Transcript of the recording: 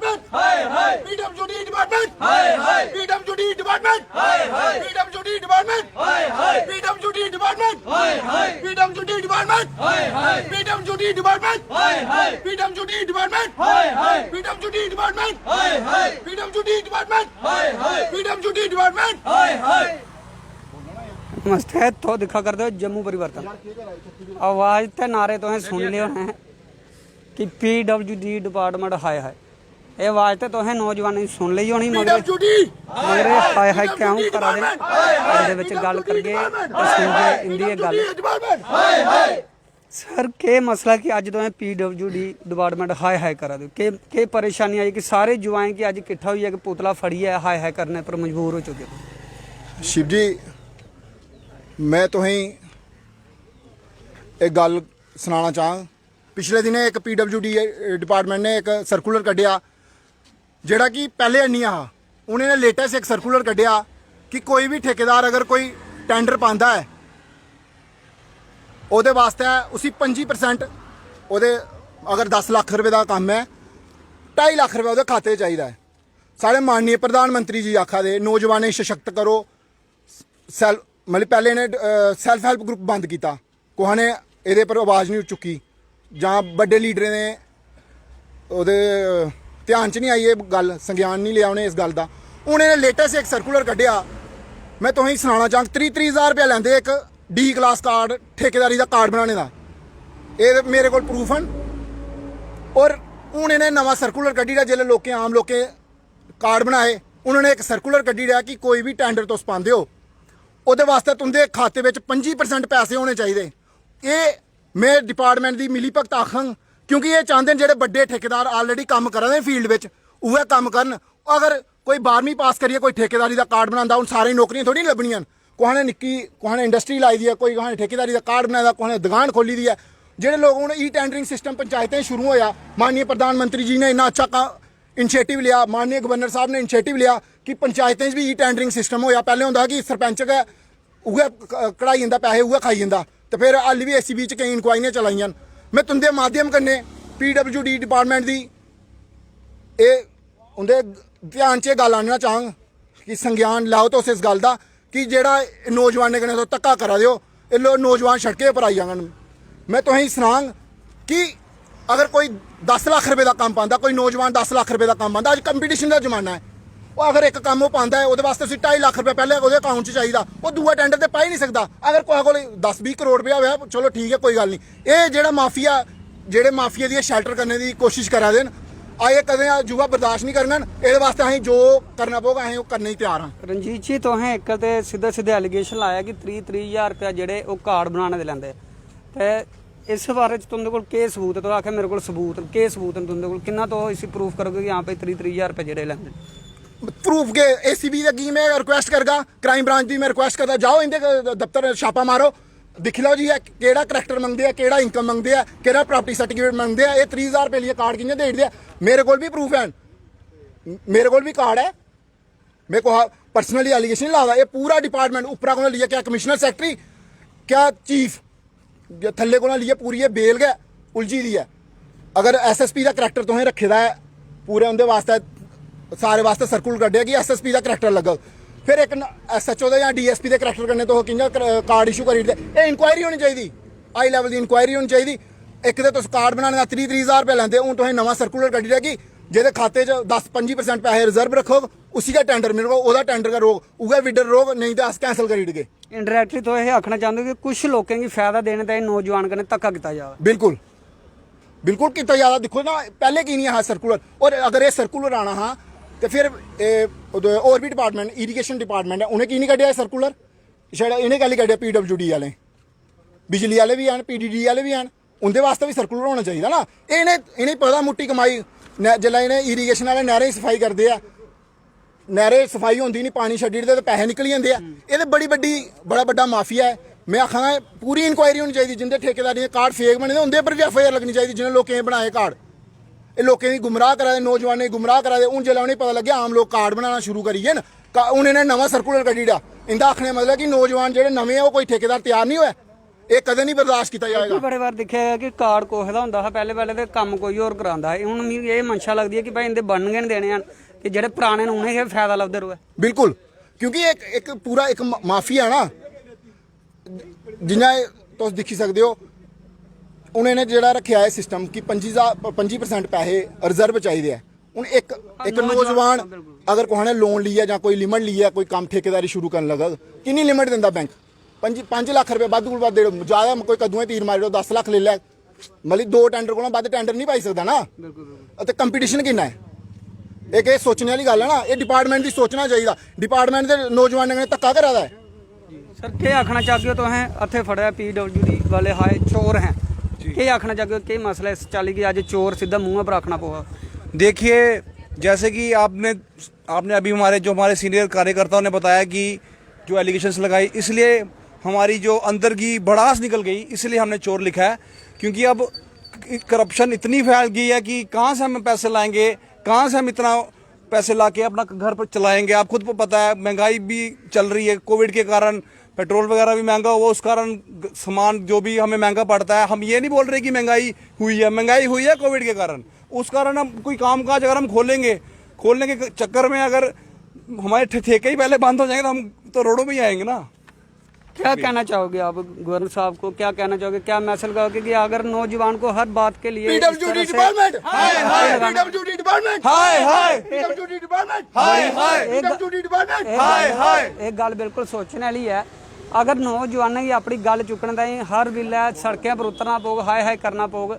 Department, PWD department, PWD department, PWD department, PWD department, PWD department, PWD department, PWD department, PWD department, PWD department, PWD department. नमस्ते। तो दिखा कर दो जम्मू परिवर्तन आवाज ते नारे तो सुन लियो हैं कि पीडब्ल्यूडी डिपार्टमेंट हाय हाय। ये आवाज तो तुहें नौजवान सुन ली होनी मगर हाय हाय क्यों करा दे ਇਹਦੇ ਵਿੱਚ ਗੱਲ करगे तो सुन के इंदी गल सर के मसला कि अज तो पीडब्ल्यूडी डिपार्टमेंट हाय हाय करा दो के परेशानी आई कि सारे युवाएं की अज इकट्ठा हुई है कि पुतला फड़ी है हाय हाय करने पर मजबूर हो चुके। शिव जी मैं तुहें एक गल सुनाना चाह। पिछले दिनें एक पीडब्ल्यूडी डिपार्टमेंट ने एक सर्कुलर कढ़िया जेड़ा कि पहले नहीं आ उन्होंने लेटेस्ट एक सर्कुलर कढ़िया कि कोई भी ठेकेदार अगर कोई टेंडर पाता है ਉਹਦੇ वास्ते उसी 25% ਉਹਦੇ अगर 10 लाख रुपए का काम है 2.5 लाख रुपए ਉਹਦੇ खाते चाहिए है। साढ़े माननीय प्रधानमंत्री जी आखा दे नौजवान सशक्त करो मतलब पहले ने सैल्फ हैल्प ग्रुप बंद किया कुछ ने ये पर आवाज़ नहीं चुकी जहाँ बड़े लीडर ने ਉਹਦੇ ध्यान च नहीं आई ये गल संज्ञान नहीं लिया उन्हें इस गल का। उन्होंने लेटेस्ट एक सर्कुलर कढ़िया मैं तुसें सुनाना चाह 30,000 रुपया लेंदे एक डी क्लास कार्ड ठेकेदारी का कार्ड बनाने का ये मेरे को प्रूफ हैं। और हूँ इन्हें नवा सर्कुलर कढ़ी रहा जिसले लोकें आम लोकें कार्ड बनाए उन्होंने एक सर्कुलर कढ़ी रहा कि कोई भी टेंडर तुस पाते हो ਉਹਦੇ वास्ते तुंदे खाते में 25% पैसे होने चाहिए। ये मैं डिपार्टमेंट की मिली भगत आखां क्योंकि ये चाहते हैं जो बड़े ठेकेदार ऑलरेडी काम करा दे फील्ड में वह काम करन। अगर कोई 12वीं पास करिए कोई ठेकेदारी का कार्ड बनाता हूँ सारी नौकरियां थोड़ी लभनियां कुछ ने निक्की कुछ ने इंडस्ट्री लाई दी है कोई कुछ ने ठेकेदारी का कार्ड बनाया कुछ ने दुकान खोली दी है। जोड़े लोग हूँ ई टेंडरिंग सिस्टम पंचायतें शुरू होया माननीय प्रधानमंत्री जी ने इन्ना अच्छा इनिशिएटिव लिया माननीय गवर्नर साहब ने इनिशिएटिव लिया कि पंचायतें भी ई टेंडरिंग सिस्टम होया। पहले होंदा कि सरपंच गै उ'ऐ कढ़ाई जंदा पैसे उ'ऐ खाई जंदा तो फिर हाली भी ACB च कई इंक्वायरियां चलाइयां। मैं तुंदे माध्यम कन्नै पीडब्ल्यूडी डिपार्टमेंट दी ये उंदे ध्यान च गल आनना चाहां कि संज्ञान लाओ तुस इस गल दा कि जेह्ड़ा नौजवानें कन्नै तुस धक्का करा दे हो एह् नौजवान सड़कें पर आई जाङन। मैं तुसें सनांग कि अगर कोई 10 लाख रुपए का काम पाता कोई नौजवान 10 लाख रुपए का काम पाता अज कंपीटिशन का जमाना है वो अगर एक काम वो पाता है वो वास्ते उसी 2.5 लाख रुपये पहले वो अकाउंट च चाहिए वो दूआ टेंडर तो पा ही नहीं सकता। अगर कोई को 10-20 करोड़ रुपया होया चलो ठीक है कोई गल नहीं। ये जो माफिया जेडे माफिया दी शेल्टर करने की कोशिश करा दे आए कदें युवा बर्दाश्त नहीं करन। ये वास्ते अं जो करना पौगा अं करने ही तैयार हाँ। रंजीत जी तुसें एक तो सीधे सीधे एलीगेशन लाया कि 30,000 रुपया जेडे वो कार्ड बनाने दे लैंदे ते इस बारे तुंदे कोल के सबूत है? तो आखे मेरे को सबूत के सबूत है तुंदे कोल किन्ना तो इसी प्रूफ करोगे कि यहाँ पे 30,000 रुपये जेडे लैंदे प्रूफ के ACB की मैं रिक्वेस्ट करगा क्राइम ब्रांच की मैं रिक्वेस्ट करता जाओ इनके दफ्तर छापा मारो दिख लो जी है केड़ा करैक्टर मंगते हैं केड़ा इनकम मंगते हैं केड़ा प्रॉपर्टी सर्टिफिकेट मंगते हैं। ये 30,000 रुपये लिए कार्ड कि'यां दे दे मेरे को भी प्रूफ है मेरे को भी कार्ड है मेरे को पर्सनली एलिगेशन नहीं ला ये पूरा डिपार्टमेंट उपरा को लिया क्या कमिश्नर सैकटरी क्या चीफ थल्ले को लिए पूरी ये बेल गै उलझी दी है। अगर SSP का करैक्टर तुसें रखे दा है पूरे उनके वास्ते सारे वास्ते सर्कुलर कड्ढे कि SSP का करैक्टर लगग फिर एक SHO या DSP के करैक्टर कन्नै तुस कि'यां कार्ड इशू करी ओड़दे। इंक्वायरी होनी चाहिए हाई लैवल की इंक्वायरी होनी चाहिए। एक तो तुस कार्ड बनाने का 30,000 रुपया लैंदे हूँ तुसें नवा सर्कुलर कड्ढी रहा कि जेह्दे खाते च 10-25% पैसे रिजर्व रखो उसी का टेंडर मिलो ओह्दा टेंडर का रोक उ'ऐ विडर रोक नहीं तो अस कैंसल करी ओड़गे। इंडायरैक्टली तो यह आखना चाहते कि कुछ लोगों की फायदा देने ताईं नौजवान कन्नै धक्का किया जाए। बिल्कुल बिल्कुल किया जाता देखो ना पहले की नहीं हा सर्कुलर और अगर ये सर्कुलर आना हा तो फिर और भी डिपार्टमेंट इरीगेशन डिपार्टमेंट है उन्हें की नहीं कड्ढिया सर्कुलर छड़ा इन्हें कैली कड्ढिया PWD वाले बिजली वाले भी हैं PDD वाले भी हैं उनके वास्ते भी सर्कुलर होना चाहिए ना। इन्हें पता मुट्टी कमाई जिसलै इन्हें इरीगेशन वाले नहरें सफाई करते हैं नहरें सफाई होंदी नहीं पानी छड्डी ओड़दे ते पैसे निकली जाते हैं। ये बड़ी बड़ा बड़ा माफिया है। मैं आखांगा पूरी इंक्वायरी होनी चाहिए जिंदे ठेकेदारी कार्ड फेक बने दे उनके पर भी FIR लगनी चाहिए जिन्हें लोगों बनाए कार्ड ये लोगों की गुमराह करा दे नौजवानों की गुमराह करा दे। हूँ जिसलै उन्हें पता लगे आम लोग कार्ड बनाना शुरू करिए ना हूँ इन्हें नवा सर्कुलर कड्ढी ओड़ा इंदा आखने मतलब कि नौजवान जो नवे वो कोई ठेकेदार तैयार नहीं होया ਇਹ ਕਦੇ ਨਹੀਂ ਬਰਦਾਸ਼ਤ ਕੀਤਾ ਜਾਏਗਾ। ਬੜੇ ਵਾਰ ਦੇਖਿਆ ਹੈ ਕਿ ਕਾਰਡ ਕੋਹੇ ਦਾ ਹੁੰਦਾ ਹੈ, ਪਹਿਲੇ ਤੇ ਕੰਮ ਕੋਈ ਹੋਰ ਕਰਾਉਂਦਾ ਹੈ। ਹੁਣ ਮੈਨੂੰ ਇਹ ਮਨਸ਼ਾ ਲੱਗਦੀ ਹੈ ਕਿ ਭਾਈ ਇਹਦੇ ਬਣਨਗੇ ਨਹੀਂ ਦੇਣੇ ਹਨ, ਕਿ ਜਿਹੜੇ ਪੁਰਾਣੇ ਨੂੰ ਉਹਨੇ ਇਹ ਫਾਇਦਾ ਲੱਭਦੇ ਰਹੋ। ਬਿਲਕੁਲ, ਕਿਉਂਕਿ ਇੱਕ ਪੂਰਾ ਇੱਕ ਮਾਫੀਆ ਨਾ, ਜਿੰਨਾ ਤੁਸੀਂ ਦੇਖੀ ਸਕਦੇ ਹੋ ਉਹਨਾਂ ਨੇ ਜਿਹੜਾ ਰੱਖਿਆ ਹੈ ਸਿਸਟਮ ਕਿ 25% ਪੈਸੇ ਰਿਜ਼ਰਵ ਚਾਹੀਦੇ ਆ। ਹੁਣ ਇੱਕ ਨੌਜਵਾਨ ਅਗਰ ਕੋਹਾਂ ਨੇ ਲੋਨ ਲਿਆ ਜਾਂ ਕੋਈ ਲਿਮਟ ਲਿਆ, ਕੋਈ ਕੰਮ ਠੇਕੇਦਾਰੀ ਸ਼ੁਰੂ ਕਰਨ ਲੱਗਾ, ਕਿੰਨੀ ਲਿਮਟ ਦਿੰਦਾ ਬੈਂਕ? 5 ਲੱਖ ਰੁਪਏ ਵੱਧ ਕੋਲ ਵੱਧ ਦੇ ਜ਼ਿਆਦਾ, ਕੋਈ ਕਦੋਂ ਤੀਰ ਮਾਰ ਲਓ 10 ਲੱਖ ਲੈ ਲਿਆ, ਮਤਲਬ 2 ਟੈਂਡਰ ਕੋਲੋਂ ਵੱਧ ਟੈਂਡਰ ਨਹੀਂ ਪਾਈ ਸਕਦਾ ਨਾ। ਅਤੇ ਕੰਪੀਟੀਸ਼ਨ ਕਿੰਨਾ ਹੈ? ਇਹ ਸੋਚਣ ਵਾਲੀ ਗੱਲ ਹੈ ਨਾ, ਇਹ ਡਿਪਾਰਟਮੈਂਟ ਦੀ ਸੋਚਣਾ ਚਾਹੀਦਾ। ਡਿਪਾਰਟਮੈਂਟ ਦੇ ਨੌਜਵਾਨਾਂ ਨੇ ਧੱਕਾ ਕਰਾ ਦਾ ਹੈ। सर क्या आखना चाहते हो तो हैं हथे फड़िया PWD वाले हाय चोर हैं, क्या आखना चाहते हो, क्या मसला इस चाली की आज चोर सीधा मुंह पर रखना पड़ा? देखिए, जैसे कि आपने अभी हमारे सीनियर कार्यकर्ताओं ने बताया कि जो एलिगेशंस लगाई, इसलिए हमारी जो अंदर की भड़ास निकल गई, इसलिए हमने चोर लिखा है। क्योंकि अब करप्शन इतनी फैल गई है कि कहाँ से हम पैसे लाएंगे, कहाँ से हम इतना पैसे लाके अपना घर पर चलाएंगे। आप खुद को पता है महंगाई भी चल रही है, कोविड के कारण पेट्रोल वगैरह भी महंगा हुआ, उस कारण सामान जो भी हमें महंगा पड़ता है। हम ये नहीं बोल रहे कि महंगाई हुई है कोविड के कारण। उस कारण हम कोई काम काज अगर हम खोलने के चक्कर में अगर हमारे ठेके ही पहले बंद हो जाएंगे तो हम तो रोडों में ही आएंगे ना। क्या कहना चाहोगे आप गवर्नर साहब को, क्या कहना चाहोगे, क्या मैसेज कहोगे कि अगर नौजवान को हर बात के लिए PWD डिपार्टमेंट हाय हाय, PWD डिपार्टमेंट हाय हाय, PWD डिपार्टमेंट हाय हाय, PWD डिपार्टमेंट हाय हाय। एक गल बिल्कुल सोचने वाली है, अगर नौजवानों की अपनी गल चुकने ताईं हर वेले सड़कों पर उतरना पौग, हाय हाय करना पौग,